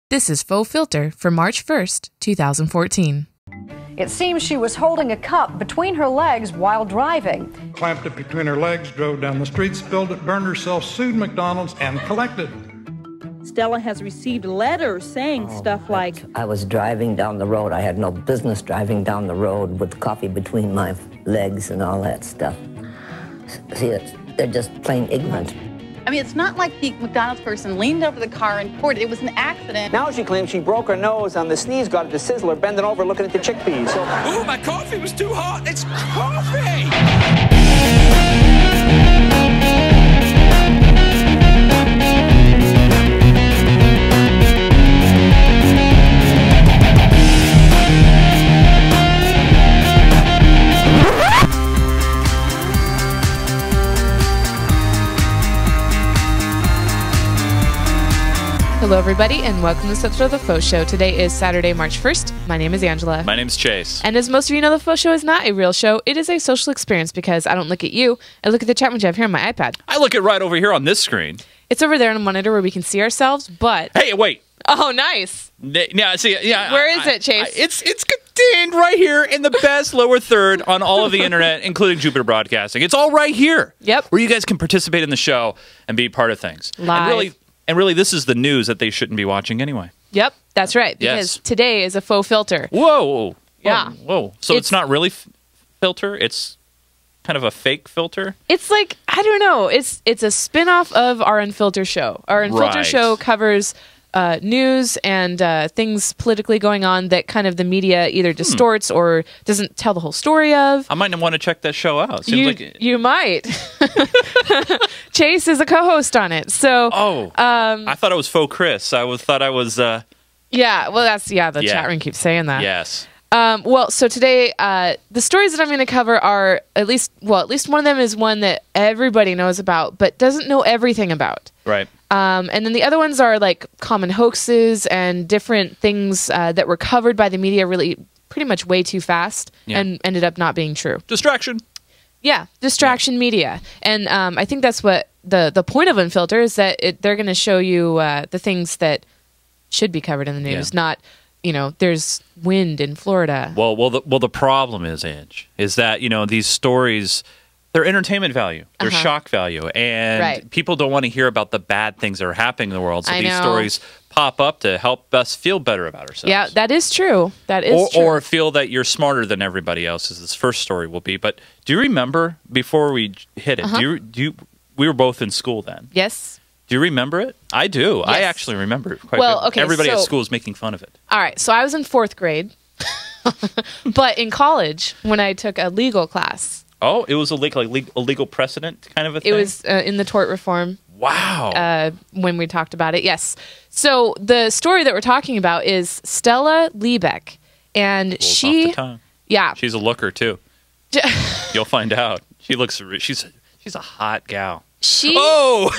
This is FauxFilter for March 1st, 2014. It seems she was holding a cup between her legs while driving. Clamped it between her legs, drove down the street, spilled it, burned herself, sued McDonald's, and collected. Stella has received letters saying stuff like, I was driving down the road. I had no business driving down the road with coffee between my legs and all that stuff. See, they're just plain ignorant. I mean, it's not like the McDonald's person leaned over the car and poured it. It was an accident. Now she claims she broke her nose on the sneeze guard at the Sizzler, bending over looking at the chickpeas. So, ooh, my coffee was too hot. It's coffee! Hello, everybody, and welcome to this episode of the FauxShow. Today is Saturday, March 1st. My name is Angela. My name's Chase. And as most of you know, the FauxShow is not a real show. It is a social experience because I don't look at you. I look at the chat window I have here on my iPad. I look at right over here on this screen. It's over there on a monitor where we can see ourselves, but... Hey, wait. Oh, nice. Yeah, see, yeah. Where is it, Chase? It's contained right here in the best lower third on all of the internet, including Jupiter Broadcasting. It's all right here. Yep. Where you guys can participate in the show and be part of things. Live. And really, this is the news that they shouldn't be watching anyway. Yep, that's right. Because today is a faux filter. Whoa. Yeah. Whoa. So it's not really filter. It's kind of a fake filter. It's like, I don't know. It's a spin-off of our Unfilter show. Our Unfilter show covers news and things politically going on that kind of the media either distorts or doesn't tell the whole story of. I might want to check that show out. Seems you might. Chase is a co-host on it. So I thought it was Faux Chris. Thought I was yeah, well the chat room keeps saying that. Yes. Well, so today the stories that I'm going to cover are at least one of them is one that everybody knows about but doesn't know everything about. Right. And then the other ones are like common hoaxes and different things that were covered by the media really pretty much way too fast and ended up not being true. Distraction. Yeah, distraction media. And I think that's what the point of Unfilter is, that they're going to show you the things that should be covered in the news, not, there's wind in Florida. Well, the problem is, Ange, is that, these stories, they're entertainment value, they're shock value, and people don't want to hear about the bad things that are happening in the world, so these stories pop up to help us feel better about ourselves. Yeah, that is true. That is true. Or feel that you're smarter than everybody else, as this first story will be. But do you remember, before we hit it, we were both in school then? Yes. Do you remember it? I do. Yes. I actually remember it quite well. Okay, everybody at school is making fun of it. All right, so I was in 4th grade, but in college, when I took a legal class. Oh, it was a legal precedent kind of a thing? It was in the tort reform. Wow. When we talked about it, yes. So the story that we're talking about is Stella Liebeck, and she, off the tongue. Yeah, she's a looker too. You'll find out. She's a hot gal. Oh,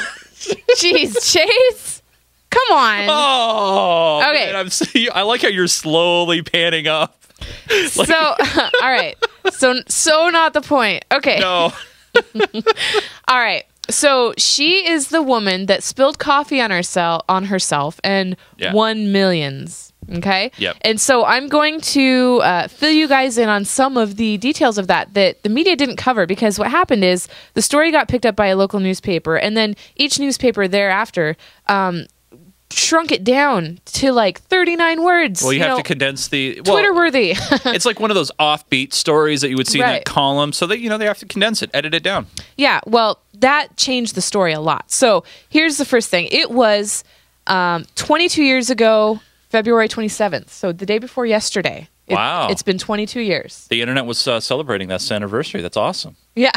jeez, Chase, come on. Oh, okay. Man, I like how you're slowly panning up. So, all right. So not the point. Okay. No. All right. So she is the woman that spilled coffee on herself and won millions. Okay. Yep. And so I'm going to fill you guys in on some of the details of that the media didn't cover, because what happened is the story got picked up by a local newspaper, and then each newspaper thereafter shrunk it down to like 39 words. Well, you have to condense Twitter-worthy. It's like one of those offbeat stories that you would see in that column, so that they have to condense it, edit it down. Yeah, well, that changed the story a lot. So here's the first thing. It was 22 years ago, February 27th, so the day before yesterday. Wow. It's been 22 years. The internet was celebrating that anniversary. That's awesome. Yeah.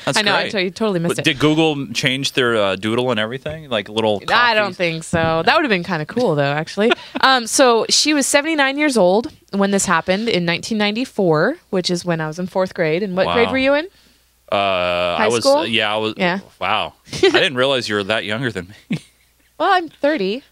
That's I know. great. I totally missed it. Did Google change their doodle and everything? Like little coffees? I don't think so. That would have been kind of cool, though, actually. So she was 79 years old when this happened in 1994, which is when I was in 4th grade. And what grade were you in? High school? I was. Yeah. Wow. I didn't realize you were that younger than me. Well, I'm 30.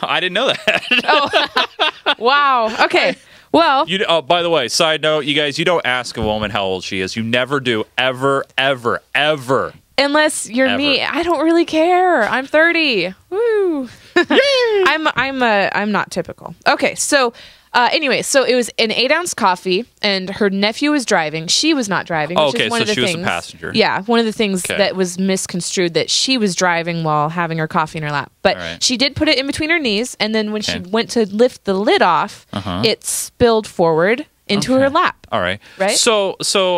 I didn't know that. Wow. Okay. Well, by the way, side note, you guys, you don't ask a woman how old she is. You never do, ever, ever, ever. Unless you're me, I don't really care. I'm 30. Woo. I'm not typical. Okay, so anyway, so it was an 8-ounce coffee, and her nephew was driving. She was not driving. Which is one of the she things, was a passenger. Yeah, one of the things that was misconstrued, that she was driving while having her coffee in her lap. But she did put it in between her knees, and then when she went to lift the lid off, it spilled forward into her lap. All right. Right? So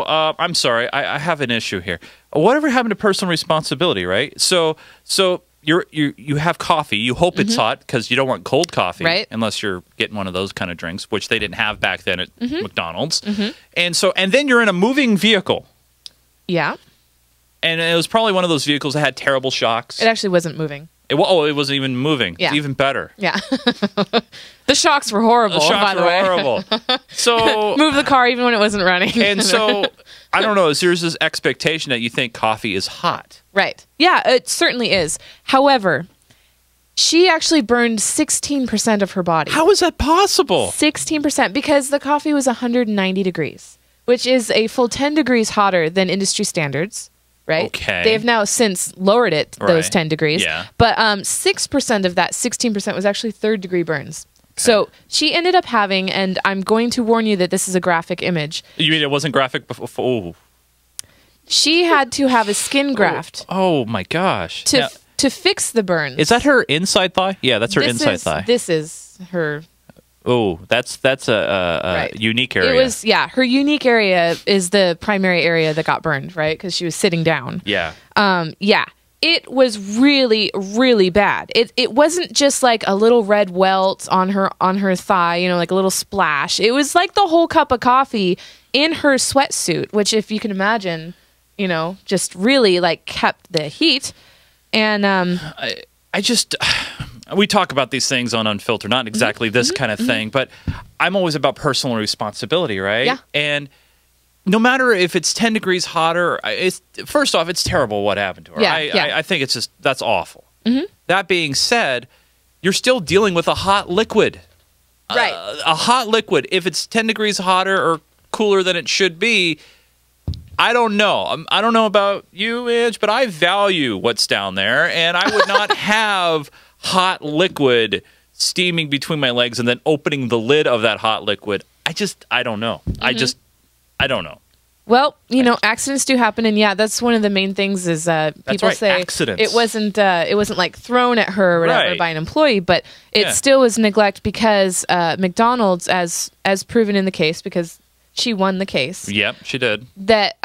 I'm sorry. I have an issue here. Whatever happened to personal responsibility, right? So you have coffee. You hope it's hot because you don't want cold coffee, right? Unless you're getting one of those kind of drinks, which they didn't have back then at McDonald's. And then you're in a moving vehicle. Yeah. And it was probably one of those vehicles that had terrible shocks. It actually wasn't moving. It wasn't even moving. Yeah. It's even better. Yeah. The shocks were horrible. The shocks were horrible. So move the car even when it wasn't running. And so I don't know. There's this expectation that you think coffee is hot. Right. Yeah, it certainly is. However, she actually burned 16% of her body. How is that possible? 16%, because the coffee was 190 degrees, which is a full 10 degrees hotter than industry standards. Right? Okay. They've now since lowered it those 10 degrees. Yeah. But 6% of that 16% was actually third-degree burns. Okay. So she ended up having, and I'm going to warn you that this is a graphic image. You mean it wasn't graphic before? Oh. She had to have a skin graft. Oh my gosh. To fix the burns. Is that her inside thigh? Yeah, that's her inside thigh. This is her. Oh, that's a unique area. It was, her unique area is the primary area that got burned, right? Because she was sitting down. Yeah. It was really, really bad. It wasn't just like a little red welt on her thigh, like a little splash. It was like the whole cup of coffee in her sweatsuit, which, if you can imagine, just really like kept the heat. And I just. We talk about these things on Unfilter, not exactly this kind of thing, but I'm always about personal responsibility, right? Yeah. And no matter if it's 10 degrees hotter, first off, it's terrible what happened to her. I think it's just, that's awful. That being said, you're still dealing with a hot liquid. Right. A hot liquid. If it's 10 degrees hotter or cooler than it should be, I don't know. I don't know about you, Midge, but I value what's down there, and I would not have hot liquid steaming between my legs and then opening the lid of that hot liquid. I don't know. I don't know. Well, accidents do happen, and that's one of the main things is people say accidents. it wasn't like thrown at her or whatever by an employee, but it still was neglect because McDonald's, as proven in the case, because she won the case. Yep, she did. That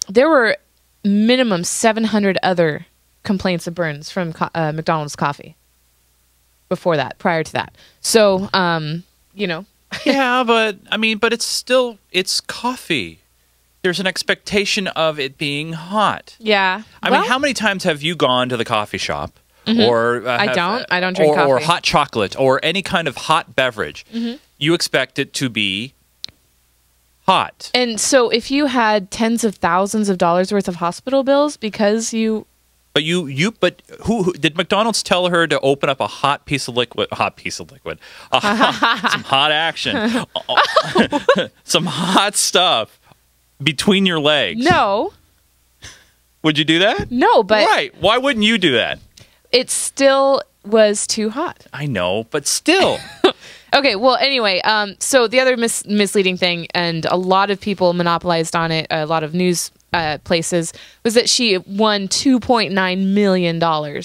there were minimum 700 other complaints of burns from McDonald's coffee. Prior to that. So, Yeah, but it's coffee. There's an expectation of it being hot. Yeah. I mean, how many times have you gone to the coffee shop or I don't drink coffee. Or hot chocolate or any kind of hot beverage? You expect it to be hot. And so if you had tens of thousands of dollars worth of hospital bills because you But who did McDonald's tell her to open up a hot piece of liquid, some hot action, some hot stuff between your legs? No. Would you do that? No, but right. Why wouldn't you do that? It still was too hot. I know, but still. Okay, well, anyway, so the other misleading thing, and a lot of people monopolized on it, a lot of news places, was that she won $2.9 million,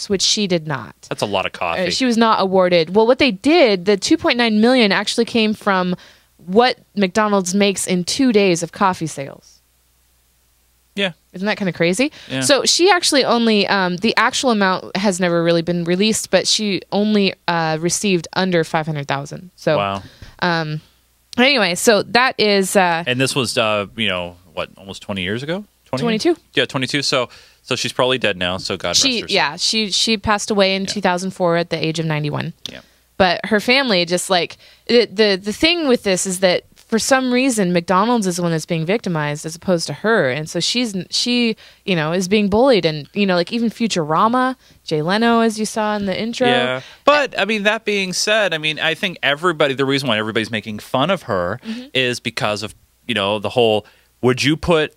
which she did not. That's a lot of coffee. She was not awarded. Well, what they did, the $2.9 million actually came from what McDonald's makes in 2 days of coffee sales. Yeah. Isn't that kind of crazy? Yeah. So she actually only, the actual amount has never really been released, but she only received under $500,000. So, wow. Anyway, so that is. And this was, almost 20 years ago? 22. Yeah, 22. So she's probably dead now. So God rest her soul. Yeah, she passed away in 2004 at the age of 91. Yeah. But her family, just like the thing with this is that for some reason McDonald's is the one that's being victimized as opposed to her, and so she is being bullied, and like even Futurama, Jay Leno, as you saw in the intro. Yeah. But I mean, that being said, I think the reason why everybody's making fun of her is because of the whole, would you put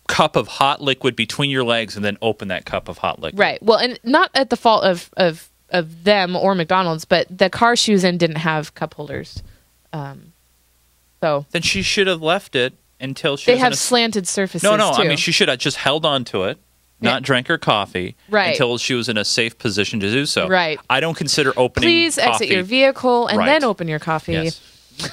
cup of hot liquid between your legs and then open that cup of hot liquid. Right. Well, and not at the fault of them or McDonald's, but the car she was in didn't have cup holders. So then she should have left it until she. They have slanted surfaces. No. Too. I mean, she should have just held on to it, not drank her coffee, until she was in a safe position to do so. Right. I don't consider opening. Please exit your vehicle and then open your coffee. Yes.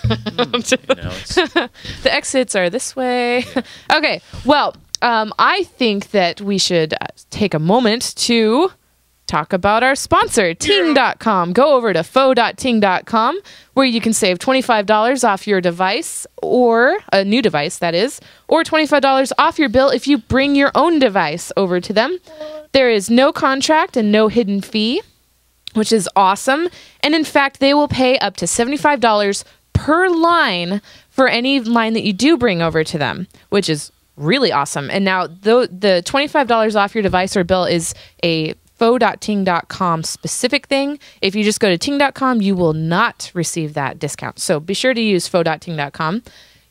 The exits are this way. Yeah. Okay. Well, I think that we should take a moment to talk about our sponsor, Ting.com. Go over to faux.ting.com where you can save $25 off your device, or a new device, that is, or $25 off your bill if you bring your own device over to them. There is no contract and no hidden fee, which is awesome. And in fact, they will pay up to $75 per line for any line that you do bring over to them, which is really awesome. And now the $25 off your device or bill is a faux.ting.com specific thing. If you just go to ting.com, you will not receive that discount. So be sure to use faux.ting.com.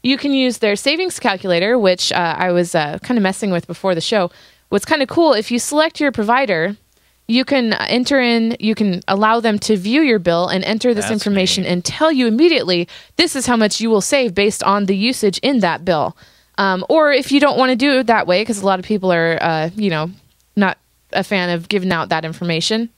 You can use their savings calculator, which I was kind of messing with before the show. What's kind of cool, if you select your provider, you can you can allow them to view your bill and enter this information and tell you immediately, this is how much you will save based on the usage in that bill. Or if you don't want to do it that way, because a lot of people are, not a fan of giving out that information,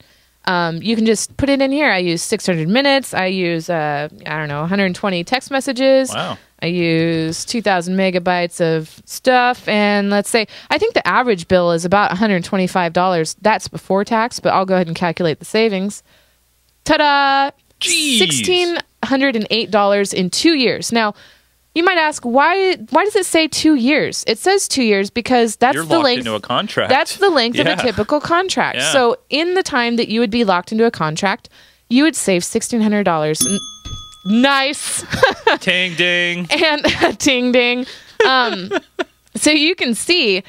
you can just put it in here. I use 600 minutes. I use, 120 text messages. Wow. I use 2,000 megabytes of stuff. And let's say, I think the average bill is about $125. That's before tax, but I'll go ahead and calculate the savings. Ta-da! $1,608 in 2 years. Now, you might ask, why does it say 2 years? It says 2 years because that's You're the locked length into a contract. That's the length of a typical contract. Yeah. So in the time that you would be locked into a contract, you would save $1,600. Nice. Ting ding. And ting ding. So you can see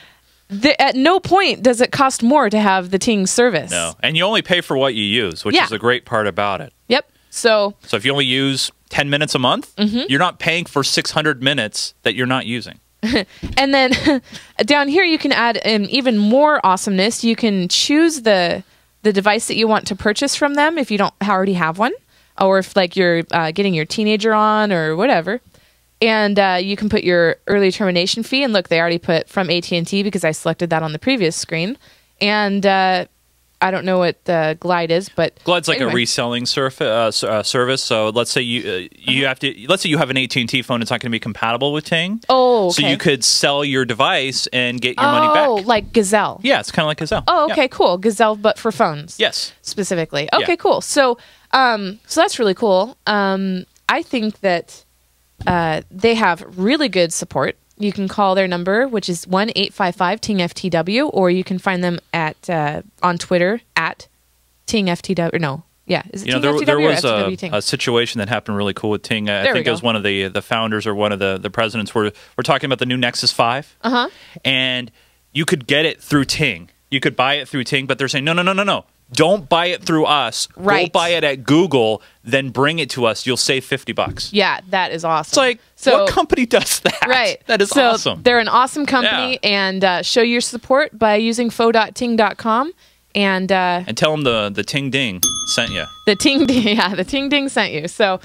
that at no point does it cost more to have the Ting service. No. And you only pay for what you use, which is a great part about it. Yep. So if you only use 10 minutes a month, you're not paying for 600 minutes that you're not using. And then down here, you can add even more awesomeness. You can choose the device that you want to purchase from them if you don't already have one, or if like you're getting your teenager on or whatever. And you can put your early termination fee. And look, they already put from AT&T because I selected that on the previous screen. And I don't know what the Glide is, but Glide's like a reselling service. So let's say let's say you have an AT&T phone, it's not going to be compatible with Ting. Oh, okay. So you could sell your device and get your money back. Oh, like Gazelle. Yeah, it's kind of like Gazelle. Oh, okay, cool. Gazelle, but for phones. Yes, specifically. Okay, cool. So, so that's really cool. I think that they have really good support. You can call their number, which is 1-855-TING-FTW, or you can find them at on Twitter at TING-FTW. No, yeah, is it TING-FTW there or was FTW Ting? a situation that happened really cool with Ting. I think it was one of the founders or one of the presidents. We're talking about the new Nexus 5, and you could get it through Ting. You could buy it through Ting, but they're saying no. Don't buy it through us. Right. Go buy it at Google, then bring it to us. You'll save $50. Yeah, that is awesome. It's like, what company does that? Right. That is awesome. They're an awesome company, and show your support by using faux.ting.com. And tell them the Ting Ding sent you. The Ting Ding, the Ting Ding sent you. So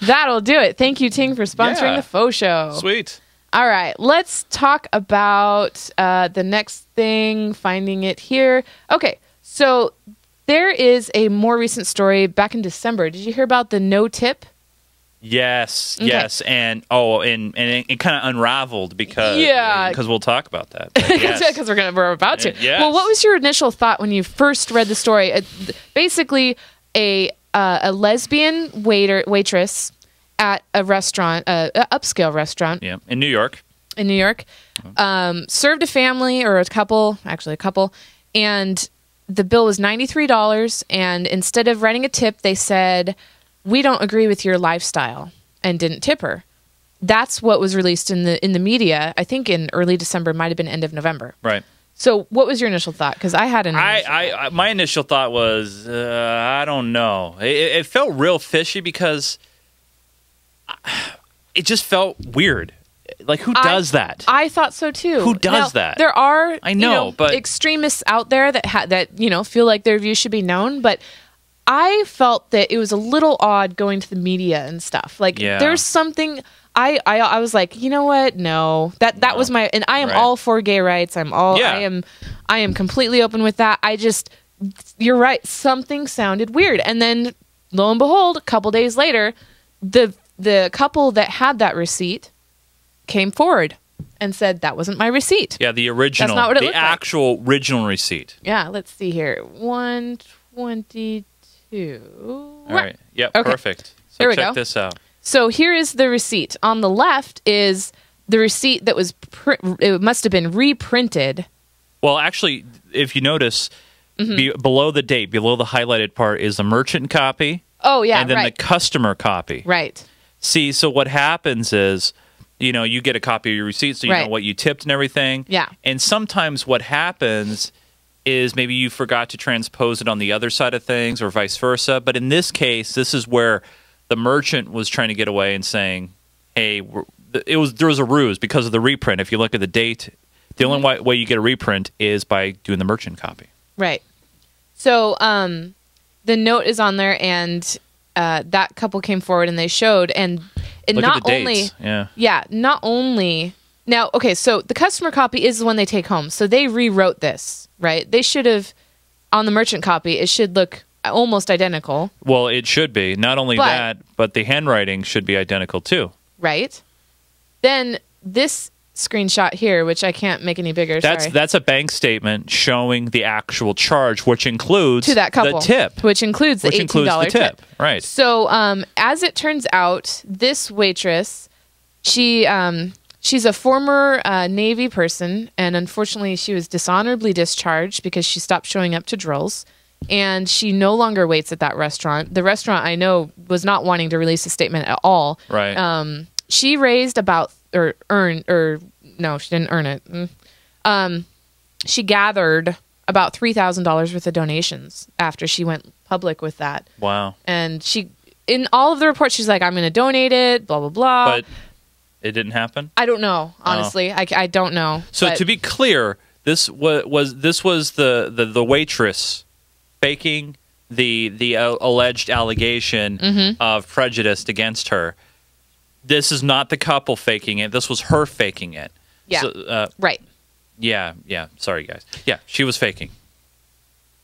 that'll do it. Thank you, Ting, for sponsoring the Faux Show. Sweet. All right, let's talk about the next thing, finding it here. Okay, so there is a more recent story back in December. Did you hear about the no tip? Yes, and it kind of unraveled because we'll talk about that. Because we're about to. Yes. Well, what was your initial thought when you first read the story? Basically, a lesbian waitress at a restaurant, an upscale restaurant. Yeah, in New York. Served a family or a couple, and the bill was $93. And instead of writing a tip, they said, "We don't agree with your lifestyle," and didn't tip her. That's what was released in the media. I think in early December, might have been end of November. Right. So, what was your initial thought? Because I had my initial thought was, I don't know. It felt real fishy because it just felt weird. Like, who does that? I thought so too. Who does that? There are, I know, but extremists out there that feel like their views should be known. But I felt that it was a little odd going to the media and stuff. Like, there's something. I was like, you know what? No, that was my, and I am all for gay rights. I am completely open with that. You're right. Something sounded weird, and then lo and behold, a couple days later, the couple that had that receipt came forward and said that wasn't my receipt. Yeah, the original. That's not what it the actual original receipt. Yeah, let's see here. 122. All right. Yep, okay. Perfect. So there we check go. this out. So here is the receipt. On the left is the receipt that was it must have been reprinted. Well, actually, if you notice, below the date, below the highlighted part is the merchant copy. Oh, yeah, and then the customer copy. Right. See, so what happens is, you get a copy of your receipt, so you know what you tipped and everything. Yeah. And sometimes what happens is maybe you forgot to transpose it on the other side of things or vice versa. But in this case, this is where the merchant was trying to get away and saying, hey, there was a ruse because of the reprint. If you look at the date, the only way you get a reprint is by doing the merchant copy. Right. So the note is on there, and that couple came forward and they showed, and Look not at the only dates. not only now, okay, so the customer copy is the one they take home. So they rewrote this, right? They should have, on the merchant copy, it should look almost identical. Well, it should be. Not only that, but the handwriting should be identical too. Right. Then this screenshot here, which I can't make any bigger. That's a bank statement showing the actual charge, which includes to that couple, the tip, which includes the $18 tip. Right. So, as it turns out, this waitress, she's a former Navy person, and unfortunately, she was dishonorably discharged because she stopped showing up to drills. And she no longer waits at that restaurant. The restaurant, I know, was not wanting to release a statement at all. Right. She raised no, she didn't earn it. She gathered about $3,000 worth of donations after she went public with that. Wow. And in all of the reports, she's like, I'm going to donate it, blah, blah, blah. But it didn't happen? I don't know, honestly. I don't know. So to be clear, this was the waitress faking the alleged allegation of prejudice against her. This is not the couple faking it. This was her faking it. Yeah. So, right. Yeah. Sorry, guys. Yeah, she was faking.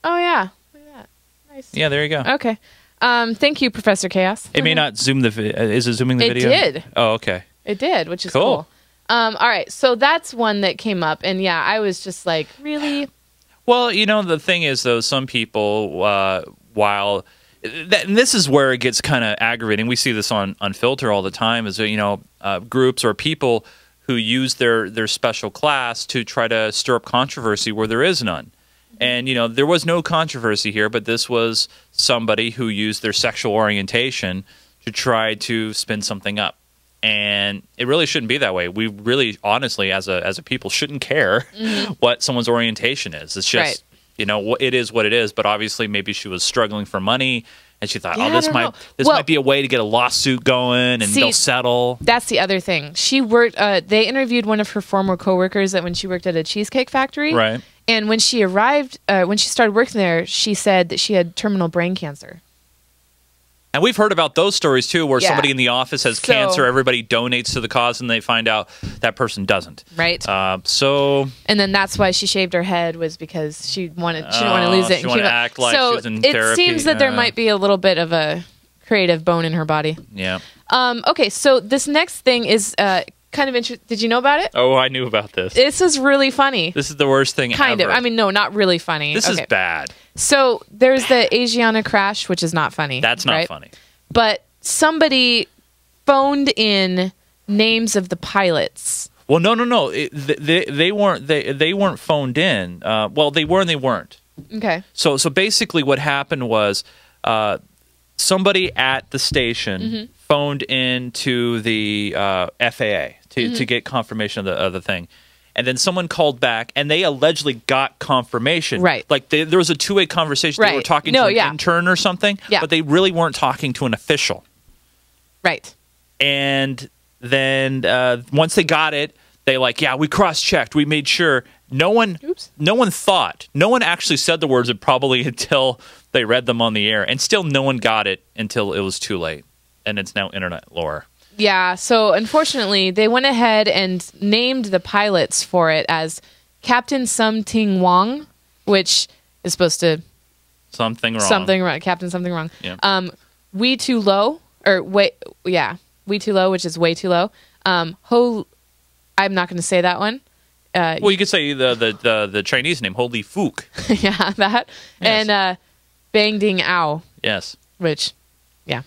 Oh, yeah. Look at that. Nice. Yeah, there you go. Okay. Thank you, Professor Chaos. It may not zoom the video. Is it zooming the video? It did. Oh, okay. It did, which is cool. All right. So that's one that came up. And yeah, I was just like, really? Well, the thing is, though, some people, while... and this is where it gets kind of aggravating. We see this on Unfilter all the time, is groups or people who use their special class to try to stir up controversy where there is none. And there was no controversy here, but this was somebody who used their sexual orientation to try to spin something up. And it really shouldn't be that way. We really, honestly, as a people, shouldn't care what someone's orientation is. It's just. It is what it is, but obviously maybe she was struggling for money and she thought, this might be a way to get a lawsuit going and they'll settle. That's the other thing. She worked, they interviewed one of her former coworkers when she worked at a cheesecake factory. Right. And when she arrived, when she started working there, she said that she had terminal brain cancer. And we've heard about those stories too, where somebody in the office has cancer, everybody donates to the cause, and they find out that person doesn't. Right. And then that's why she shaved her head, was because she didn't want to lose it. She wanted to act like she was in therapy. It seems that there might be a little bit of a creative bone in her body. Yeah. Okay, so this next thing is kind of interesting. Did you know about it? Oh, I knew about this. This is really funny. This is the worst thing ever. Kind of. I mean, no, not really funny. This is bad. So there's the Asiana crash, which is not funny. That's not funny. But somebody phoned in names of the pilots. Well, no. They weren't phoned in. Well, they were and they weren't. Okay. So basically, what happened was somebody at the station phoned into the FAA to get confirmation of the thing. And then someone called back, and they allegedly got confirmation. Right. Like there was a two-way conversation. Right. They were talking to an intern or something, yeah. but they really weren't talking to an official. Right. And then once they got it, they we cross-checked, we made sure. No one actually said the words probably until they read them on the air, and still no one got it until it was too late, and it's now internet lore. Yeah, so unfortunately, they went ahead and named the pilots for it as Captain Something Wrong, which is supposed to... Something wrong. Something wrong. Captain Something Wrong. Yeah. We Too Low, or We Too Low, which is way too low. I'm not going to say that one. Well, you could say the Chinese name, Holy Fook. Yeah, that. Yes. And Bang Ding Ow. Yes. Which, yeah.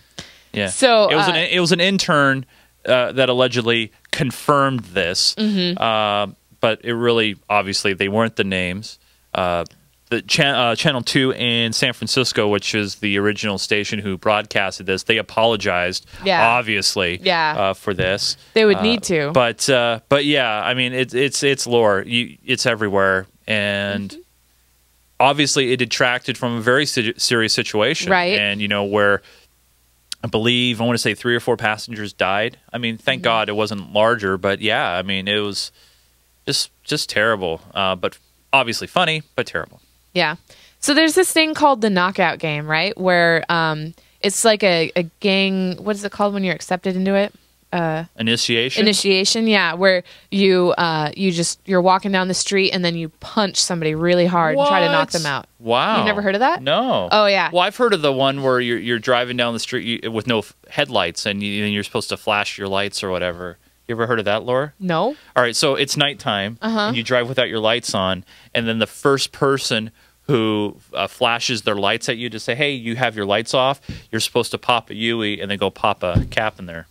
Yeah. So it was an intern that allegedly confirmed this, but it really, obviously, they weren't the names. The Channel 2 in San Francisco, which is the original station who broadcasted this, they apologized, obviously, for this. They would need to. But yeah, I mean, it's lore. It's everywhere, and obviously, it detracted from a very serious situation, right? And where I want to say 3 or 4 passengers died. I mean, thank God it wasn't larger, but yeah, I mean, it was just terrible. But obviously funny, but terrible. Yeah. So there's this thing called the knockout game, right? Where it's like a gang. What is it called when you're accepted into it? Initiation. Initiation, yeah. Where you're walking down the street and then you punch somebody really hard and try to knock them out. Wow. You've never heard of that? No. Oh yeah. Well, I've heard of the one where you're driving down the street with no headlights and you're supposed to flash your lights or whatever. You ever heard of that, Laura? No. All right, so it's nighttime, and you drive without your lights on, and then the first person who flashes their lights at you to say, hey, you have your lights off, you're supposed to pop a Yui and then go pop a cap in there.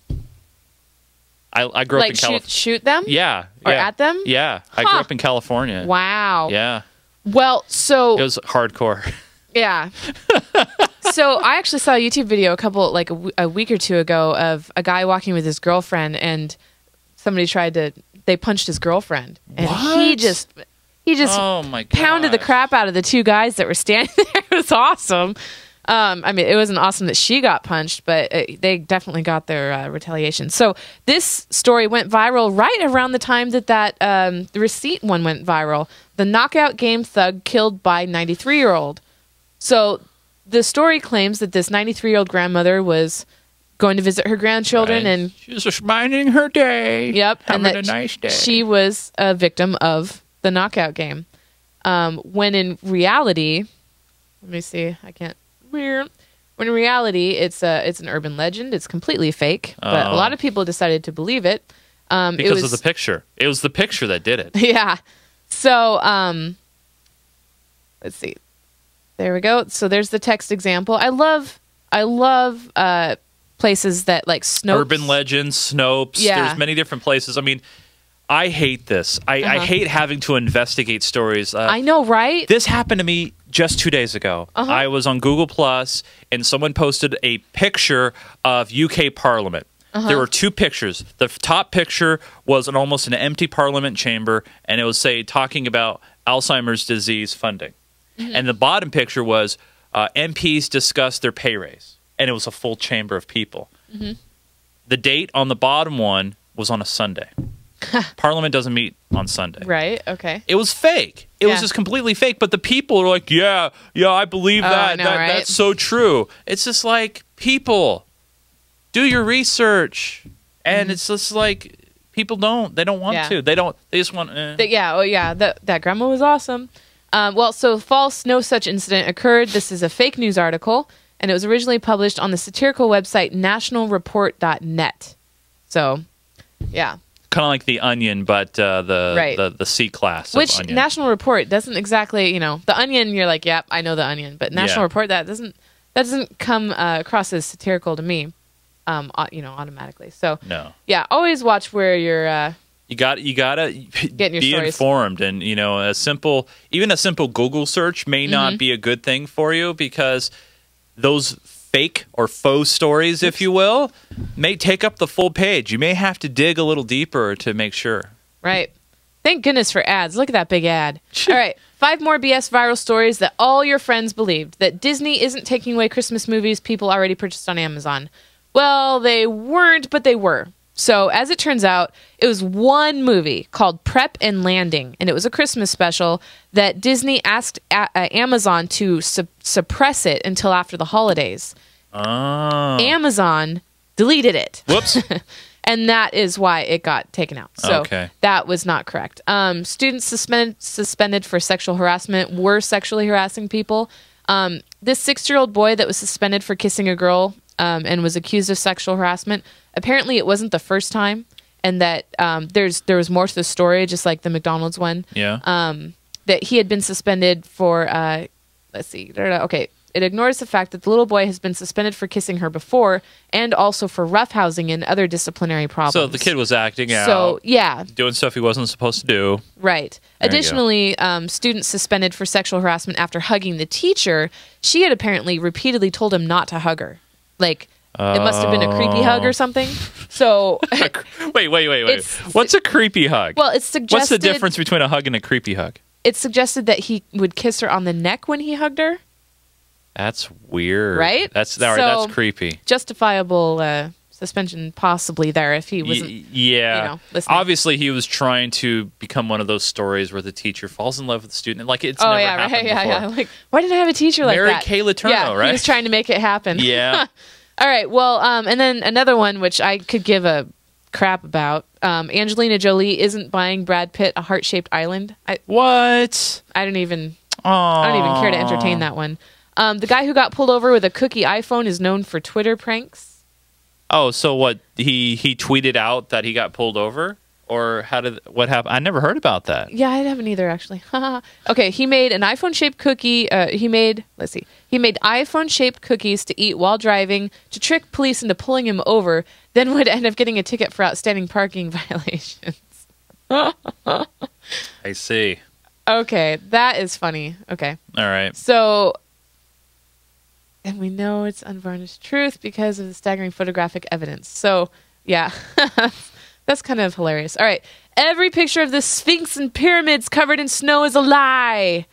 I grew up in California. Shoot them? Yeah. Or at them? Yeah. I grew up in California. Wow. Yeah. Well, so... It was hardcore. Yeah. So I actually saw a YouTube video a week or two ago of a guy walking with his girlfriend, and somebody they punched his girlfriend, and he just oh my pounded the crap out of the 2 guys that were standing there. It was awesome. I mean, it wasn't awesome that she got punched, but they definitely got their retaliation. So this story went viral right around the time that the receipt one went viral. The knockout game thug killed by 93-year-old. So the story claims that this 93-year-old grandmother was going to visit her grandchildren, and she was just minding her day. Yep, having and a nice day. She was a victim of the knockout game. When in reality, let me see, I can't. When in reality, it's an urban legend. It's completely fake, but a lot of people decided to believe it because of the picture. It was the picture that did it. Yeah. So let's see. There we go. So there's the text example. I love places that like Snopes. Urban legends, Snopes. Yeah. There's many different places. I mean, I hate this. I hate having to investigate stories. I know, right? This happened to me just 2 days ago. I was on Google Plus, and someone posted a picture of UK Parliament. There were 2 pictures. The top picture was almost an empty Parliament chamber, and it was talking about Alzheimer's disease funding. And the bottom picture was MPs discuss their pay raise, and it was a full chamber of people. The date on the bottom one was on a Sunday. Parliament doesn't meet on Sunday. Right, okay. It was fake. It was just completely fake, but the people are like, yeah, I believe that. I know, right? That's so true. It's just like, people, do your research. And it's just like, people they don't want to. They just want, that grandma was awesome. Well, so false, no such incident occurred. This is a fake news article, and it was originally published on the satirical website nationalreport.net. So, yeah. Kind of like the Onion, but the C class. Which of Onion. National Report doesn't exactly, the Onion. You're like, yep, I know the Onion, but National Report that doesn't come across as satirical to me, automatically. So no, yeah, always watch where you're. You gotta getting your be stories informed, and a simple Google search may not be a good thing for you, because those fake or faux stories, if you will, may take up the full page. You may have to dig a little deeper to make sure. Right. Thank goodness for ads. Look at that big ad. All right. 5 more BS viral stories that all your friends believed. That Disney isn't taking away Christmas movies people already purchased on Amazon. Well, they weren't, but they were. So as it turns out, it was one movie called Prep and Landing, and it was a Christmas special that Disney asked Amazon to suppress it until after the holidays. Oh. Amazon deleted it. Whoops. And that is why it got taken out. So that was not correct. Students suspended for sexual harassment were sexually harassing people. This 6-year-old boy that was suspended for kissing a girl and was accused of sexual harassment, apparently it wasn't the first time, and that there was more to the story, just like the McDonald's one. Yeah. That he had been suspended for, let's see. Okay. It ignores the fact that the little boy has been suspended for kissing her before and also for roughhousing and other disciplinary problems. So the kid was acting out. So, yeah. Doing stuff he wasn't supposed to do. Right. Additionally, students suspended for sexual harassment after hugging the teacher. She had apparently repeatedly told him not to hug her. Like, it must have been a creepy hug or something. So... Wait. What's a creepy hug? Well, it's suggested... What's the difference between a hug and a creepy hug? It's suggested that he would kiss her on the neck when he hugged her. That's weird. Right? That's creepy. Justifiable suspension possibly there if he wasn't listening. Obviously, he was trying to become one of those stories where the teacher falls in love with the student. Like, it's never happened before. Yeah. Like, why didn't I have a teacher like Mary that? Kay Letourneau, right? He was trying to make it happen. Yeah. All right. Well, and then another one, which I could give a crap about. Angelina Jolie isn't buying Brad Pitt a heart-shaped island. What? I don't even care to entertain that one. The guy who got pulled over with a cookie iPhone is known for Twitter pranks. Oh, so what? He tweeted out that he got pulled over? Or what happened? I never heard about that. Yeah, I haven't either, actually. Okay, he made an iPhone-shaped cookie. He made iPhone-shaped cookies to eat while driving to trick police into pulling him over, then would end up getting a ticket for outstanding parking violations. I see. Okay, that is funny. Okay. All right. So... And we know it's unvarnished truth because of the staggering photographic evidence. So, yeah, that's kind of hilarious. All right. Every picture of the Sphinx and pyramids covered in snow is a lie.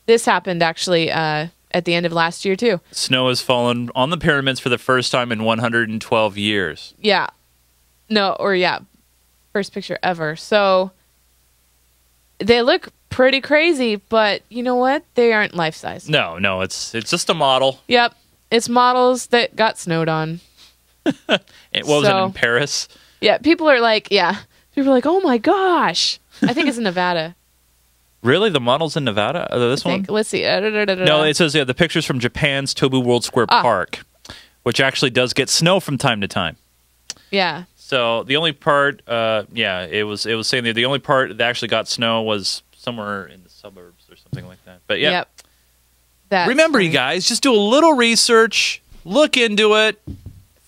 This happened, actually, at the end of last year, too. Snow has fallen on the pyramids for the first time in 112 years. Yeah. First picture ever. So, they look pretty crazy, but you know what? They aren't life-size. No, it's just a model. Yep. It's models that got snowed on. What was it, in Paris? Yeah, people are like, oh my gosh. I think it's in Nevada. Really? The model's in Nevada? This one? Let's see. No, it says, the picture's from Japan's Tobu World Square Park, which actually does get snow from time to time. Yeah. So the only part, it was saying that the only part that actually got snow was somewhere in the suburbs or something like that. But yeah. Yep. Remember, you guys, just do a little research, look into it,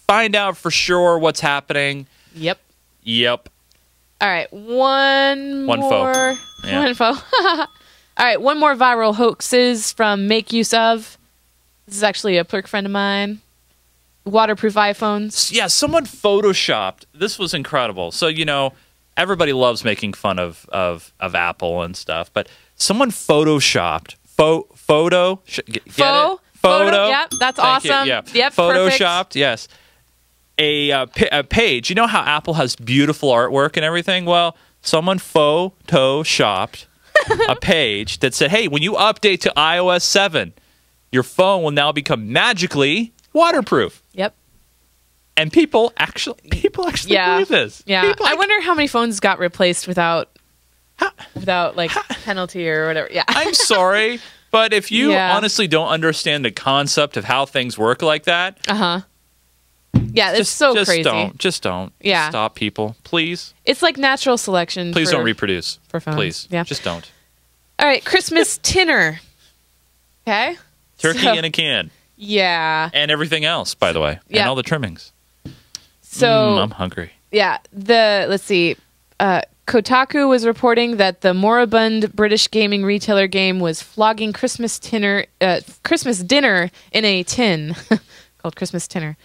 find out for sure what's happening. Yep. All right, one more. Faux. Yeah. One faux. All right, one more viral hoaxes from Make Use Of. This is actually a clerk friend of mine. Waterproof iPhones. Yeah, someone photoshopped. This was incredible. So, everybody loves making fun of Apple and stuff, but someone photoshopped photo. Yep, that's awesome. Yeah, yep, photoshopped. Perfect. Yes, a page. You know how Apple has beautiful artwork and everything? Well, someone photoshopped a page that said, "Hey, when you update to iOS 7, your phone will now become magically waterproof." Yep. And people actually believe this. Yeah. I wonder how many phones got replaced without penalty or whatever. Yeah. I'm sorry, but if you honestly don't understand the concept of how things work like that, yeah, it's so crazy. Just don't. Yeah. Stop, people, please. It's like natural selection. Please don't reproduce for phones. Please, yeah, just don't. All right, Christmas dinner. Okay. Turkey in a can. Yeah. And everything else, by the way, and all the trimmings. So I'm hungry. Yeah. Let's see. Kotaku was reporting that the moribund British gaming retailer game was flogging Christmas dinner in a tin called Christmas Dinner,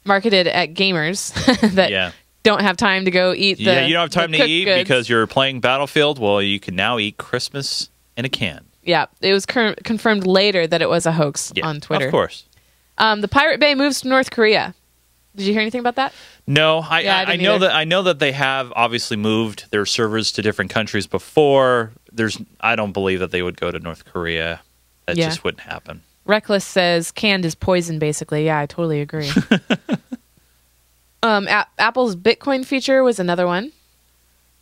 marketed at gamers that don't have time to go eat. You don't have time to eat because you're playing Battlefield. Well, you can now eat Christmas in a can. Yeah, it was confirmed later that it was a hoax on Twitter. Of course. The Pirate Bay moves to North Korea. Did you hear anything about that? No, I know that they have obviously moved their servers to different countries before. I don't believe that they would go to North Korea. That just wouldn't happen. Reckless says canned is poison, basically. Yeah, I totally agree. Apple's Bitcoin feature was another one.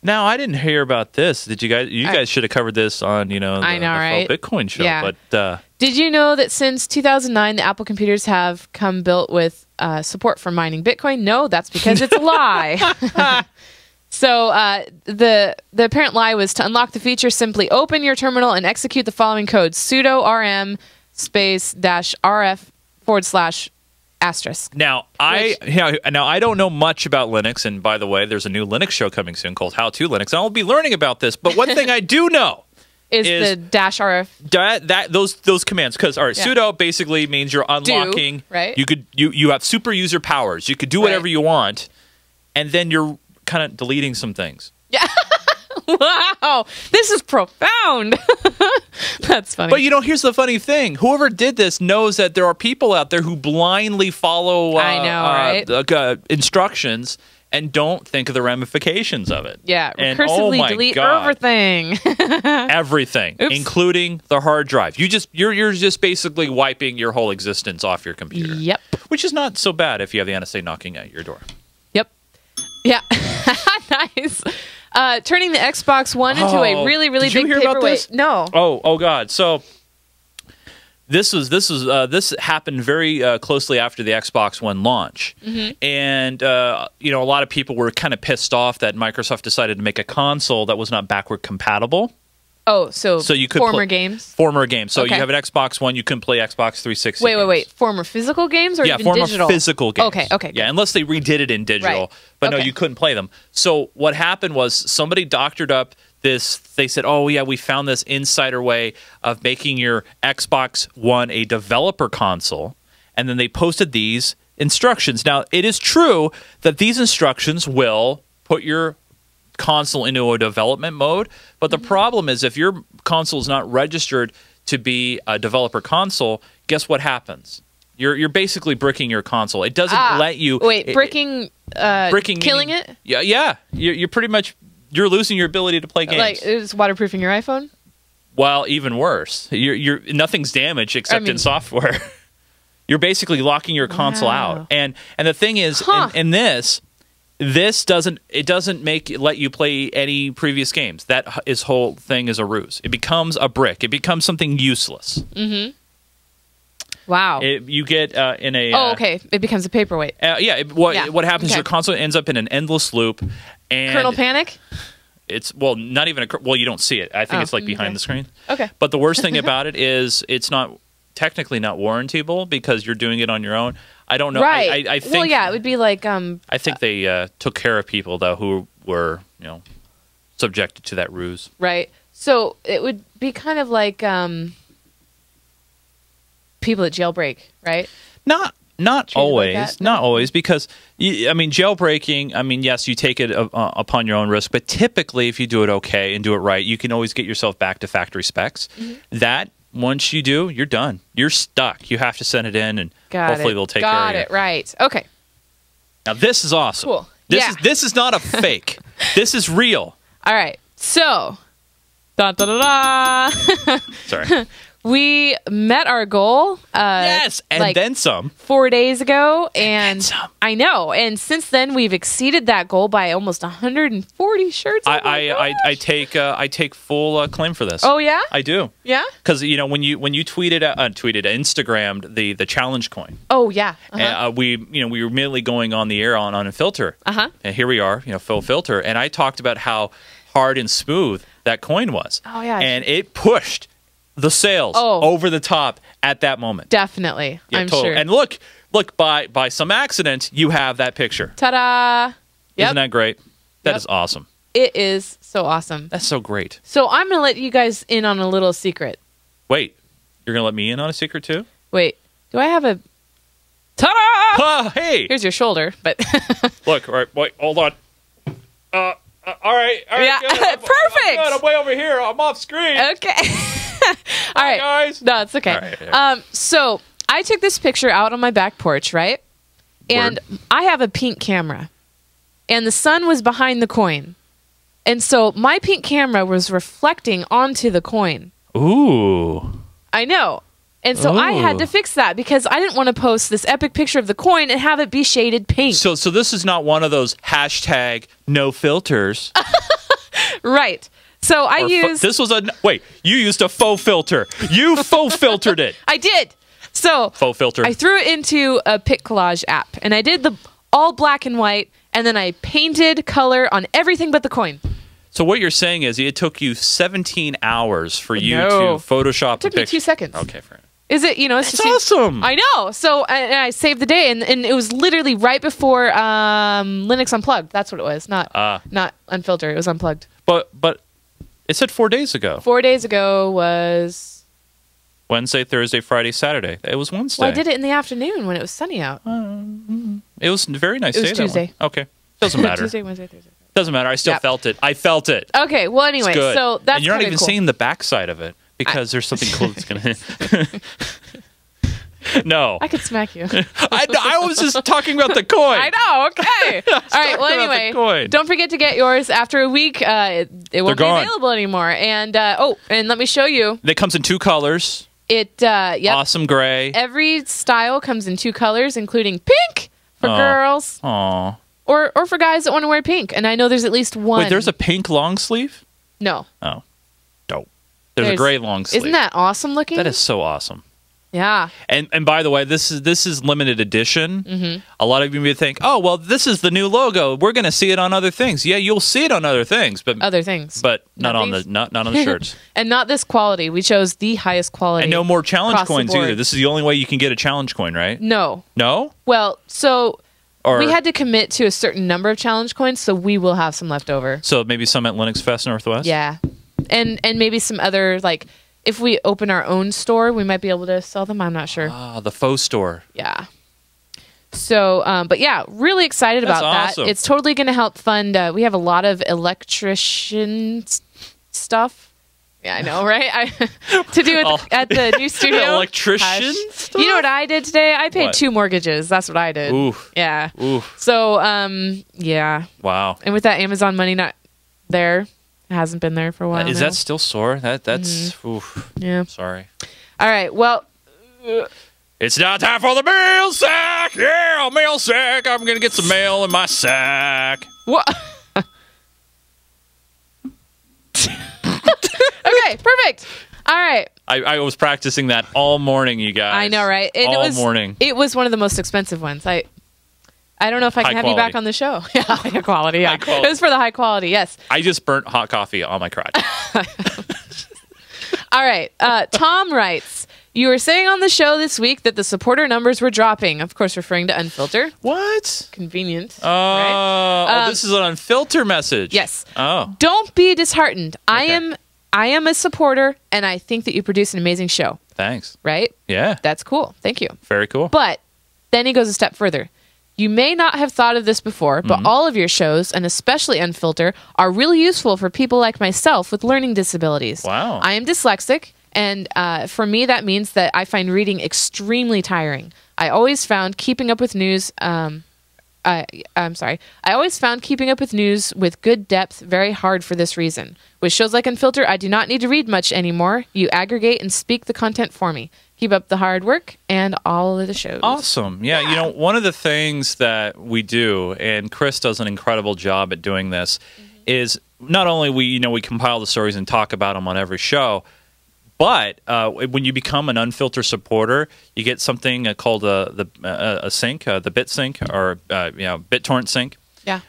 Now, I didn't hear about this. Did you guys? You guys should have covered this on, the right? Bitcoin show. Yeah. But did you know that since 2009, the Apple computers have come built with support for mining Bitcoin? No, that's because it's a lie. So the apparent lie was to unlock the feature, simply open your terminal and execute the following code: sudo rm /rf ***. Now I don't know much about Linux, and by the way, there's a new Linux show coming soon called How to Linux, and I'll be learning about this. But one thing I do know is the -rf those commands, because sudo basically means you're unlocking. Right. You have super user powers. You could do whatever you want, and then you're kind of deleting some things. Yeah. Wow, this is profound. That's funny. But here's the funny thing. Whoever did this knows that there are people out there who blindly follow instructions and don't think of the ramifications of it. Yeah, and recursively delete everything. Everything, including the hard drive. You're just basically wiping your whole existence off your computer. Yep. Which is not so bad if you have the NSA knocking at your door. Yep. Yeah. Nice. Turning the Xbox One into a really, really big paperweight. About this? No. Oh God. So this happened very closely after the Xbox One launch, and a lot of people were kind of pissed off that Microsoft decided to make a console that was not backward compatible. Oh, so you could former games. So you have an Xbox One, you couldn't play Xbox 360. Wait. Former physical games or even digital? Former physical games. Okay. Yeah, unless they redid it in digital. Right. But no, you couldn't play them. So what happened was somebody doctored up this. They said, "Oh yeah, we found this insider way of making your Xbox One a developer console," and then they posted these instructions. Now, it is true that these instructions will put your console into a development mode, but the problem is if your console is not registered to be a developer console, guess what happens? You're basically bricking your console. It doesn't let you bricking killing meaning, it. Yeah. You're pretty much losing your ability to play games. Like it's waterproofing your iPhone. Well, even worse. You're nothing's damaged except in software. You're basically locking your console out. And the thing is, in this doesn't let you play any previous games. That whole thing is a ruse. It becomes a brick. It becomes something useless. Mm-hmm. Wow. You get in a... okay. It becomes a paperweight. What happens is your console ends up in an endless loop. And Kernel panic? It's, not even you don't see it. I think it's like behind the screen. Okay. But the worst thing about it is it's technically not warrantable because you're doing it on your own. I don't know. Right. I think, it would be like... I think they took care of people, though, who were, subjected to that ruse. Right. So it would be kind of like people at jailbreak, right? Not always. Not always, because, jailbreaking, yes, you take it upon your own risk, but typically if you do it okay and do it right, you can always get yourself back to factory specs. That... Once you do, you're done. You're stuck. You have to send it in, and hopefully they'll take care of you. Got it, right. Okay. Now, this is awesome. Cool. This is not a fake. This is real. All right. So, Sorry. We met our goal. Yes, and then some. 4 days ago, and then some. I know. And since then, we've exceeded that goal by almost 140 shirts. I take full claim for this. Oh yeah, I do. Yeah, because when you Instagrammed the challenge coin. Oh yeah. We were immediately going on the air on Unfilter. And here we are, FauxFilter, and I talked about how hard and smooth that coin was. Oh yeah, and it pushed the sales over the top at that moment. Definitely. I'm sure. And look, by some accident, you have that picture. Ta-da! Yep. Isn't that great? That is awesome. It is so awesome. That's so great. So I'm going to let you guys in on a little secret. Wait, you're going to let me in on a secret too? Wait, do I have a... Ta-da! Hey! Here's your shoulder, but... Look, all right, wait, hold on. All right. Yeah, perfect! I'm way over here. I'm off screen. Okay. All right, guys. No, it's okay. Right. So I took this picture out on my back porch, right? And I have a pink camera. And the sun was behind the coin. And so my pink camera was reflecting onto the coin. Ooh. I know. And so I had to fix that because I didn't want to post this epic picture of the coin and have it be shaded pink. So this is not one of those hashtag no filters. Right. So I used... This was wait, you used a faux filter. You faux filtered it. I did. So faux filter. I threw it into a pic collage app and I did the all black and white and then I painted color on everything but the coin. So what you're saying is it took you 17 hours for you to Photoshop the picture. It took me 2 seconds. Okay, fair enough. Is it, it's just awesome. I know. So I saved the day, and it was literally right before Linux Unplugged. That's what it was. Not Unfilter. It was Unplugged. But it said 4 days ago. 4 days ago was Wednesday, Thursday, Friday, Saturday. It was Wednesday. Well, I did it in the afternoon when it was sunny out. It was a very nice day. It was Tuesday. Okay. Doesn't matter. Tuesday, Wednesday, Thursday. Doesn't matter. I still felt it. I felt it. Okay. Well, anyway, so that's and you're not even cool. seeing the backside of it because there's something cool that's going to... No. I could smack you. I was just talking about the coin. I know. Okay. All right. Well, anyway, don't forget to get yours. After a week, it won't be available anymore. And and let me show you. It comes in 2 colors. Yep. Awesome gray. Every style comes in 2 colors, including pink for girls. Aww. Or for guys that want to wear pink. And I know there's at least one. Wait, there's a pink long sleeve? No. Oh. Dope. There's a gray long sleeve. Isn't that awesome looking? That is so awesome. Yeah. And by the way, this is limited edition. Mm-hmm. A lot of you may think, oh, well, this is the new logo. We're going to see it on other things. Yeah, you'll see it on other things, but not on the shirts. And not this quality. We chose the highest quality. And no more challenge coins either. This is the only way you can get a challenge coin, right? No. No? Well, so we had to commit to a certain number of challenge coins, so we will have some left over. So maybe some at Linux Fest Northwest? Yeah. And maybe some other, like, if we open our own store, we might be able to sell them. I'm not sure. Ah, the faux store. Yeah. So, but yeah, really excited about that. It's totally going to help fund. We have a lot of electrician stuff. Yeah, I know, right? To do at the new studio. Electrician stuff? You know what I did today? I paid 2 mortgages. That's what I did. Oof. Yeah. Oof. So, yeah. Wow. And with that Amazon money not there, it hasn't been there for a while. Is that still sore? That's oof. Yeah. Sorry. All right. Well, it's now time for the mail sack. Yeah, mail sack. I'm gonna get some mail in my sack. What? Okay, perfect. All right. I was practicing that all morning, you guys. I know, right? All morning. It was one of the most expensive ones. I don't know if I can have you back on the show. Yeah, high quality. Yeah, it was for the high quality. Yes. I just burnt hot coffee on my crotch. All right. Tom writes, you were saying on the show this week that the supporter numbers were dropping. Of course, referring to Unfilter. What? Convenient. Oh, right? This is an Unfilter message. Yes. Oh. Don't be disheartened. Okay. I am a supporter, and I think that you produce an amazing show. Thanks. Right? Yeah. That's cool. Thank you. Very cool. But then he goes a step further. You may not have thought of this before, but all of your shows, and especially Unfilter, are really useful for people like myself with learning disabilities. Wow. I am dyslexic, and for me that means that I find reading extremely tiring. I always found keeping up with news... I always found keeping up with news with good depth very hard for this reason. With shows like Unfilter, I do not need to read much anymore. You aggregate and speak the content for me. Keep up the hard work and all of the shows. Awesome. Yeah, you know, one of the things that we do, and Chris does an incredible job at doing this, is not only we compile the stories and talk about them on every show, but when you become an Unfilter supporter, you get something called a sync, the bit sync, or BitTorrent sync,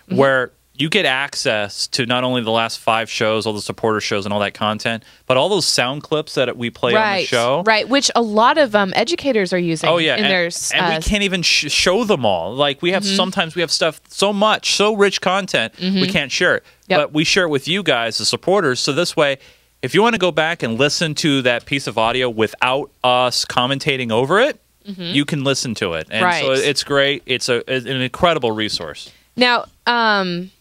where you get access to not only the last 5 shows, all the supporter shows and all that content, but all those sound clips that we play on the show. Right, which a lot of educators are using. Oh, yeah. In and we can't even show them all. Like, we have sometimes we have stuff, so rich content, we can't share it. Yep. But we share it with you guys, the supporters, so this way... If you want to go back and listen to that piece of audio without us commentating over it, you can listen to it. And so it's great. It's an incredible resource. Now, and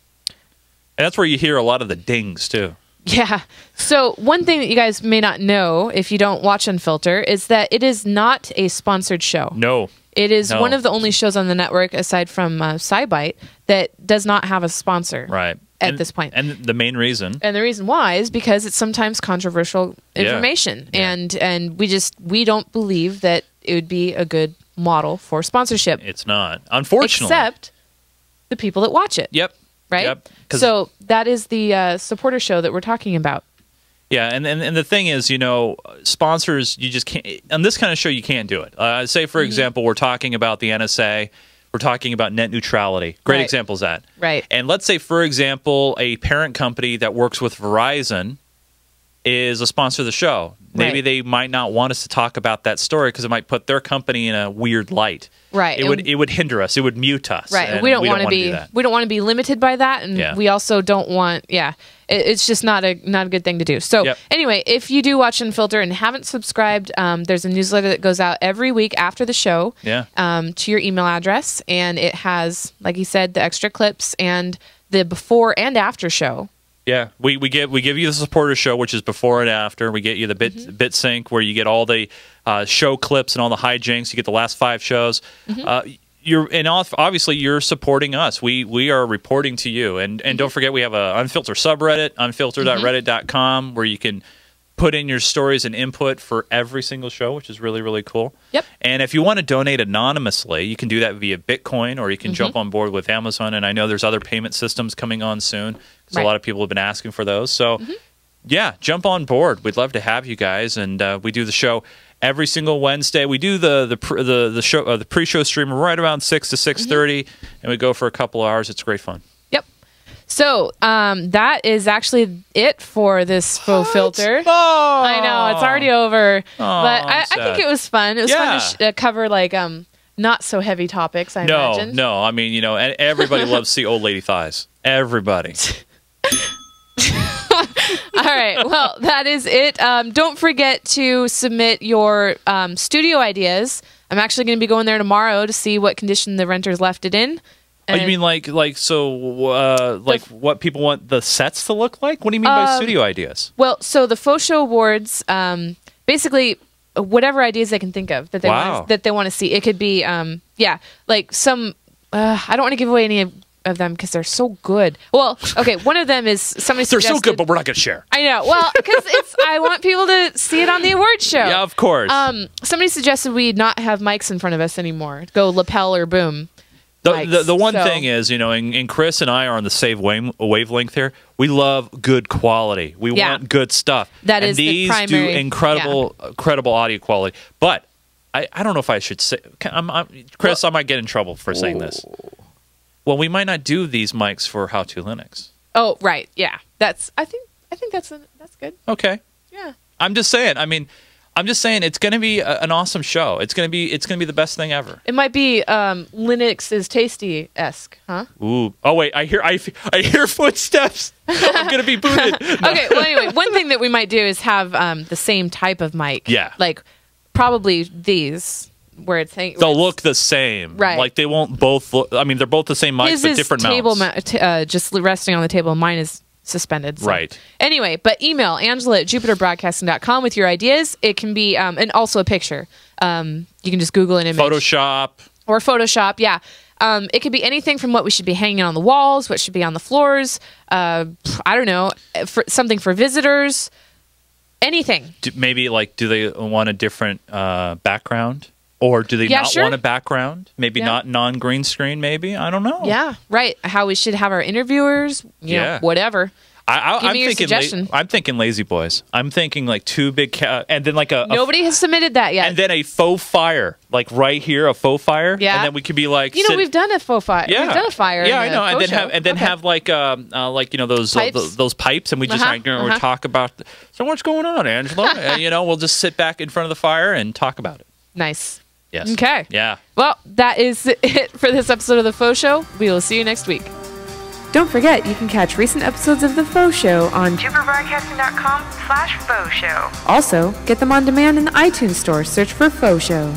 that's where you hear a lot of the dings, too. Yeah. So one thing that you guys may not know if you don't watch Unfilter is that it is not a sponsored show. No. It is one of the only shows on the network, aside from SciBite, that does not have a sponsor. Right. At this point. And the main reason. And the reason why is because it's sometimes controversial information. Yeah. And we don't believe that it would be a good model for sponsorship. It's not. Unfortunately. Except the people that watch it. Yep. Right? Yep. So that is the supporter show that we're talking about. Yeah, and the thing is, you know, sponsors, you just can't, on this kind of show, you can't do it. Say, for example, we're talking about the NSA, we're talking about net neutrality. Great example is that. Right. And let's say, for example, a parent company that works with Verizon is a sponsor of the show. Maybe they might not want us to talk about that story because it might put their company in a weird light. Right. It would hinder us. It would mute us. Right. We don't want to be we don't want to be limited by that, and we also don't want it's just not a good thing to do. So anyway, if you do watch Unfilter and haven't subscribed, there's a newsletter that goes out every week after the show to your email address, and it has, like you said, the extra clips and the before and after show. Yeah, we give you the supporter show, which is before and after. We get you the bit sync, where you get all the show clips and all the hijinks. You get the last 5 shows. Obviously you're supporting us. We are reporting to you, and don't forget we have a Unfilter subreddit, unfilter.reddit.com, where you can put in your stories and input for every single show, which is really, really cool. Yep. And if you want to donate anonymously, you can do that via Bitcoin, or you can jump on board with Amazon. And I know there's other payment systems coming on soon, because a lot of people have been asking for those. So, yeah, jump on board. We'd love to have you guys. And we do the show every single Wednesday. We do the pre-show stream right around 6 to 6:30, and we go for a couple hours. It's great fun. So that is actually it for this FauxFilter. Oh, I know, it's already over. But I think it was fun. It was fun to cover like not so heavy topics, I imagine. No, I mean, you know, and everybody loves to see old lady thighs. Everybody. All right, well, that is it. Don't forget to submit your studio ideas. I'm actually going to be going there tomorrow to see what condition the renters left it in. Oh, you mean like what people want the sets to look like? What do you mean by studio ideas? Well, so the FauxShow Awards, basically whatever ideas they can think of that they want to see. It could be, like some. I don't want to give away any of them because they're so good. Well, okay, one of them is somebody suggested. They're so good, but we're not going to share. I know. Well, because I want people to see it on the award show. Yeah, of course. Somebody suggested we not have mics in front of us anymore. Go lapel or boom. The one thing is, you know, and Chris and I are on the same wavelength here. We love good quality. We want good stuff. That is these the primary. Do incredible audio quality. But I don't know if I should say, Chris, I might get in trouble for saying this. Well, we might not do these mics for How to Linux. Oh, right. Yeah. I think that's good. Okay. Yeah. I'm just saying. I mean, it's going to be an awesome show. It's going to be the best thing ever. It might be Linux is tasty-esque, huh? Ooh. Oh wait, I hear footsteps. I'm going to be booted. Okay, well anyway, one thing that we might do is have the same type of mic. Yeah. Like probably these where it's they'll look the same. Right. Like they won't both look, I mean they're both the same mics but different mounts. Just resting on the table. Mine is suspended. So. Right. Anyway, but email Angela@jupiterbroadcasting.com with your ideas. It can be, and also a picture. You can just Google an image. Photoshop, yeah. It could be anything from what we should be hanging on the walls, what should be on the floors. I don't know, something for visitors. Anything. Maybe like, do they want a different background? Or do they not want a background? Maybe not non-green screen, maybe? I don't know. Yeah, right. How we should have our interviewers, you know, whatever. I'm thinking Lazy Boys. I'm thinking like 2 big and then like nobody has submitted that yet. And then a faux fire, like right here, a faux fire. Yeah. And then we could be like, we've done a faux fire. Yeah. We've done a fire. Yeah, I know. And then have like you know those pipes, and we just we talk about. So what's going on, Angela? You know, we'll just sit back in front of the fire and talk about it. Nice. Yes. Okay. Yeah. Well, that is it for this episode of The Faux Show. We will see you next week. Don't forget, you can catch recent episodes of The Faux Show on jupiterbroadcasting.com/FauxShow. Also, get them on demand in the iTunes store. Search for Faux Show.